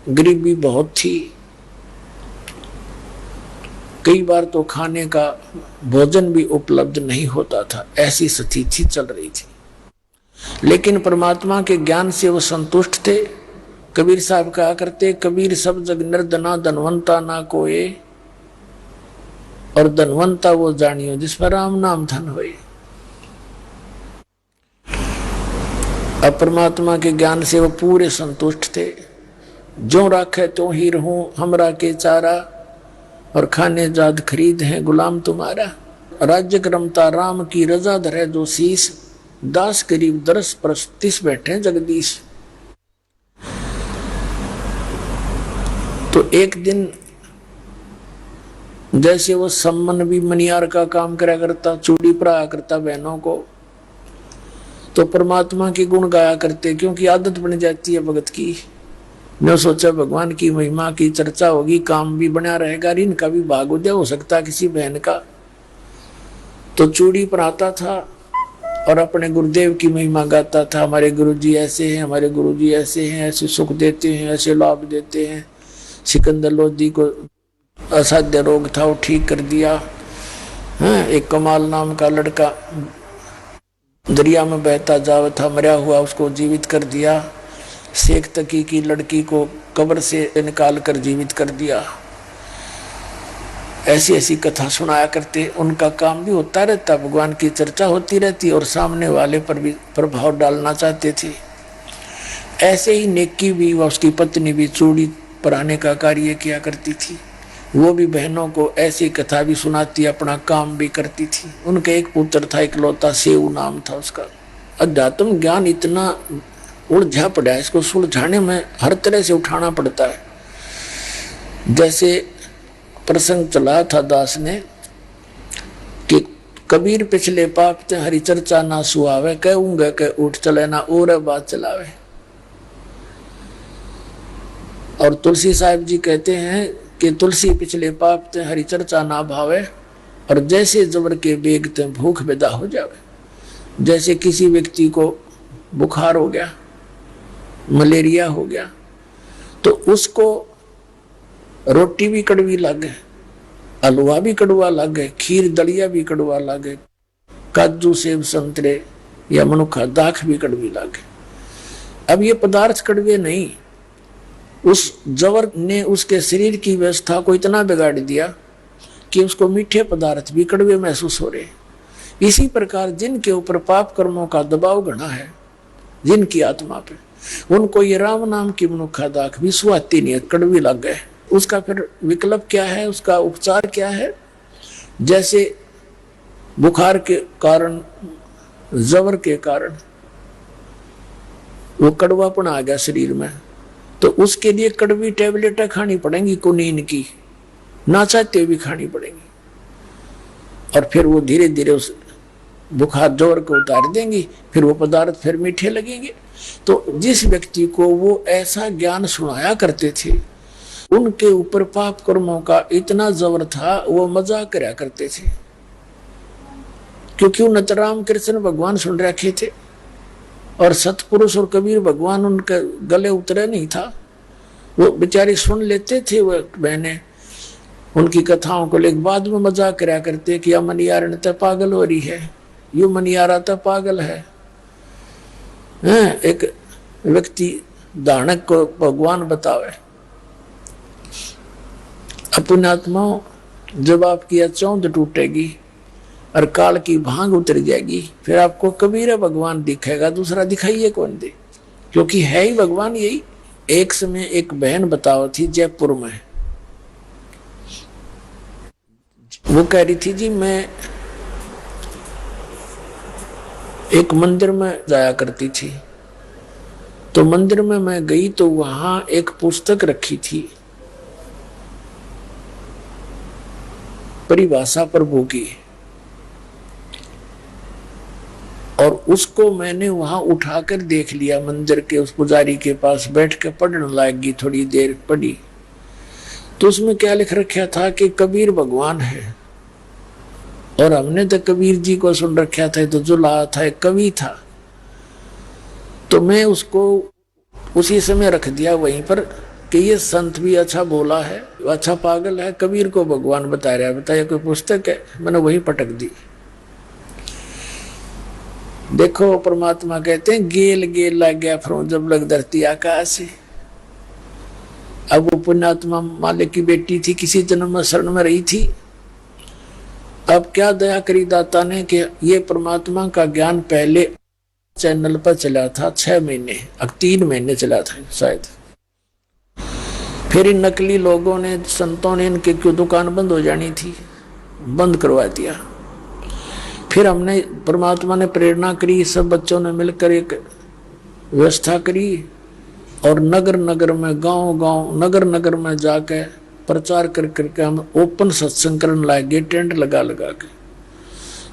गरीबी बहुत थी, कई बार तो खाने का भोजन भी उपलब्ध नहीं होता था, ऐसी स्थिति चल रही थी। लेकिन परमात्मा के ज्ञान से वो संतुष्ट थे। कबीर साहब कहा करते, कबीर सब जग निर्धना धनवंता ना कोई, और धनवंता वो जानियो जिस पर राम नाम धन होए। अब परमात्मा के ज्ञान से वो पूरे संतुष्ट थे। जो राखे तो ही रहूं हमरा के चारा, और खाने जाद खरीद है गुलाम तुम्हारा। राज्य क्रमता राम की रजा धरे जो शीस, दास करीब दरस परस्तिस बैठे जगदीश। तो एक दिन जैसे वो सम्मन भी मनियार का काम करा करता, चूड़ी पराया करता बहनों को, तो परमात्मा के गुण गाया करते, क्योंकि आदत बन जाती है भगत की। न सोचा भगवान की महिमा की चर्चा होगी, काम भी बना रहेगा, इनका भी भाग्योदय हो सकता किसी बहन का। तो चूड़ी पहनाता था और अपने गुरुदेव की महिमा गाता था। हमारे गुरुजी ऐसे हैं, हमारे गुरुजी ऐसे हैं, ऐसे सुख देते हैं, ऐसे लाभ देते हैं। सिकंदर लोधी को असाध्य रोग था, वो ठीक कर दिया। एक कमाल नाम का लड़का दरिया में बहता जावा था, मरा हुआ उसको जीवित कर दिया। शेख तकी की लड़की को कब्र से निकाल कर जीवित कर दिया। ऐसी ऐसी कथा सुनाया करते। उनका काम भी होता रहता, भगवान की चर्चा होती रहती और सामने वाले पर भी प्रभाव डालना चाहते थे। ऐसे ही नेकी भी व उसकी पत्नी भी चूड़ी पराने का कार्य किया करती थी। वो भी बहनों को ऐसी कथा भी सुनाती, अपना काम भी करती थी। उनका एक पुत्र था इकलौता, सेऊ नाम था उसका। अध्यात्म ज्ञान इतना उलझा पड़ा है, इसको सुलझाने में हर तरह से उठाना पड़ता है। जैसे प्रसंग चला था दास ने कि कबीर पिछले पाप ते हरि चर्चा ना सुहावे, कहूंगा के उठ चले ना और बात चलावे। और तुलसी साहिब जी कहते हैं कि तुलसी पिछले पाप ते हरि चर्चा ना भावे, और जैसे जबर के बेग ते भूख बेदा हो जावे। जैसे किसी व्यक्ति को बुखार हो गया, मलेरिया हो गया, तो उसको रोटी भी कड़वी लगे, हलवा भी कड़वा लगे, खीर दलिया भी कड़वा लगे, काजू सेब संतरे या मनुखा दाख भी कड़वी लगे। अब ये पदार्थ कड़वे नहीं, उस जवर ने उसके शरीर की व्यवस्था को इतना बिगाड़ दिया कि उसको मीठे पदार्थ भी कड़वे महसूस हो रहे। इसी प्रकार जिनके ऊपर पाप कर्मों का दबाव घना है, जिनकी आत्मा पे, उनको ये राम नाम की मनुखा दाख भी सुहाती नहीं, कड़वी लग गए। उसका फिर विकल्प क्या है, उसका उपचार क्या है? जैसे बुखार के कारण, जवर के कारण वो कड़वापन आ गया शरीर में, तो उसके लिए कड़वी टेबलेटें खानी पड़ेंगी, कुनीन की, ना चाहते भी खानी पड़ेंगी। और फिर वो धीरे धीरे उस बुखार जोर को उतार देंगी, फिर वो पदार्थ फिर मीठे लगेंगे। तो जिस व्यक्ति को वो ऐसा ज्ञान सुनाया करते थे, उनके ऊपर पाप कर्मों का इतना जोर था, वो मजाक करा करते थे, क्योंकि उन राम कृष्ण भगवान सुन रखे थे और सतपुरुष और कबीर भगवान उनके गले उतरे नहीं था। वो बेचारे सुन लेते थे, वो बहने उनकी कथाओं को, लेकिन बाद में मजाक करा करते कि मनियार तो पागल हो रही है, यू मनियारा तो पागल है। एक व्यक्ति दानक को भगवान बतावे, अपने आत्माओं जब आपकी चौंध टूटेगी और काल की भांग उतर जाएगी, फिर आपको कबीर भगवान दिखेगा, दूसरा दिखाइए कौन दे, क्योंकि है ही भगवान यही। एक समय एक बहन बताओ थी जयपुर में, वो कह रही थी जी मैं एक मंदिर में जाया करती थी, तो मंदिर में मैं गई तो वहां एक पुस्तक रखी थी परिभाषा प्रभु की, और उसको मैंने वहां उठाकर देख लिया। मंदिर के उस पुजारी के पास बैठ के पढ़ने लगी, थोड़ी देर पढ़ी तो उसमें क्या लिख रखा था कि कबीर भगवान है, और हमने तो कबीर जी को सुन रखा था, तो जो लाया था एक कवि था। तो मैं उसको उसी समय रख दिया वहीं पर, कि ये संत भी अच्छा बोला है, अच्छा पागल है, कबीर को भगवान बता रहा है। बताइए कोई पुस्तक है? मैंने वही पटक दी। देखो परमात्मा कहते हैं गेल गेल लग गया फरो जब लग धरती आकाश से। अब वो पुण्यात्मा मालिक की बेटी थी, किसी जन्म में शरण में रही थी। अब क्या दया करी दाता ने कि ये परमात्मा का ज्ञान पहले चैनल पर चला था 6 महीने, अब 3 महीने चला था शायद। फिर इन नकली लोगों ने, संतों ने इनकी क्यों दुकान बंद हो जानी थी, बंद करवा दिया। फिर हमने, परमात्मा ने प्रेरणा करी, सब बच्चों ने मिलकर एक व्यवस्था करी और नगर नगर में, गांव गांव, नगर नगर में जाकर प्रचार कर करके हम ओपन सत्संग करने लगे, टेंट लगा लगा के।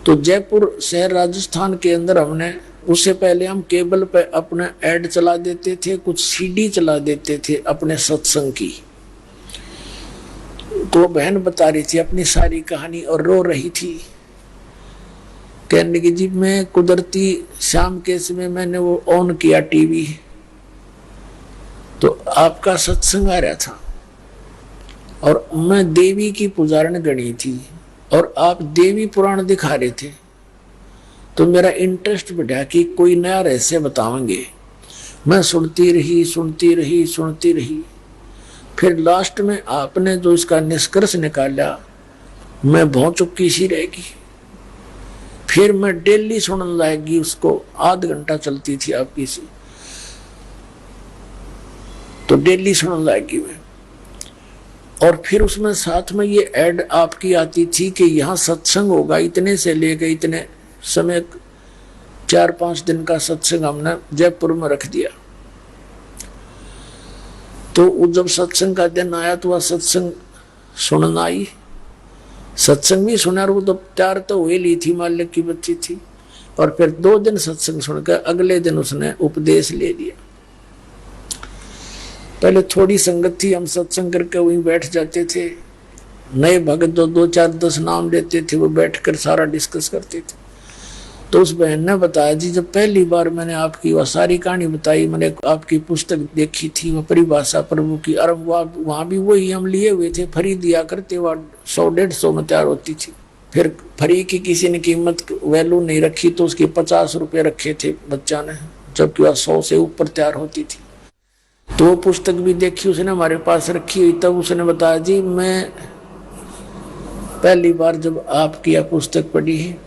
तो जयपुर शहर राजस्थान के अंदर हमने, उससे पहले हम केबल पे अपने ऐड चला देते थे, कुछ सीडी चला देते थे अपने सत्संग की। तो बहन बता रही थी अपनी सारी कहानी और रो रही थी, कहने की जी मैं कुदरती शाम के समय मैंने वो ऑन किया टीवी, तो आपका सत्संग आ रहा था और मैं देवी की पुजारन गणी थी और आप देवी पुराण दिखा रहे थे। तो मेरा इंटरेस्ट बढ़ा कि कोई नया रहस्य बताएंगे। मैं सुनती रही सुनती रही सुनती रही। फिर लास्ट में आपने जो इसका निष्कर्ष निकाला, मैं बहुत चुपकी सी रहेगी। फिर मैं डेली सुनने लगेगी उसको, आध घंटा चलती थी आपकी सी, तो डेली सुनने लगेगी मैं। और फिर उसमें साथ में ये ऐड आपकी आती थी कि यहाँ सत्संग होगा इतने से लेकर इतने समय, 4-5 दिन का सत्संग हमने जयपुर में रख दिया। तो जब सत्संग का दिन आया तो वह सत्संग सुनना आई, सत्संग भी सुना, वो तो तैयार तो हुई ली थी, मालिक की बच्ची थी। और फिर 2 दिन सत्संग सुनकर अगले दिन उसने उपदेश ले लिया। पहले थोड़ी संगत थी, हम सत्संग करके वहीं बैठ जाते थे। नए भगत जो 2-4-10 नाम लेते थे वो बैठकर सारा डिस्कस करते थे। तो उस बहन ने बताया जी जब पहली बार मैंने आपकी वह सारी कहानी बताई, मैंने आपकी पुस्तक देखी थी वह परिभाषा प्रभु की, और वहाँ भी वही हम लिए हुए थे, फ्री दिया करते, वह 100-150 में तैयार होती थी। फिर फ्री की किसी ने कीमत वैल्यू नहीं रखी तो उसके 50 रुपये रखे थे बच्चा ने, जबकि वह 100 से ऊपर तैयार होती थी। तो वो पुस्तक भी देखी उसने, हमारे पास रखी हुई। तब उसने बताया जी मैं पहली बार जब आपकी यह पुस्तक पढ़ी है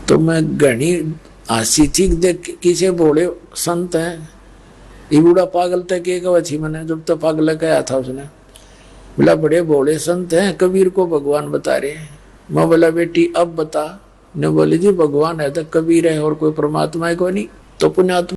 तो मैं घनी हंसी थी, देख किसे बोले संत हैं, ये बूढ़ा पागल तक एक थी। मैंने जब तक पागल कहा था उसने, बोला बड़े बोले संत हैं, कबीर को भगवान बता रहे हैं। मैं बोला बेटी अब बता। ने बोले जी भगवान है तो कबीर है और कोई परमात्मा है कोई नहीं। तो पुण्यात्मा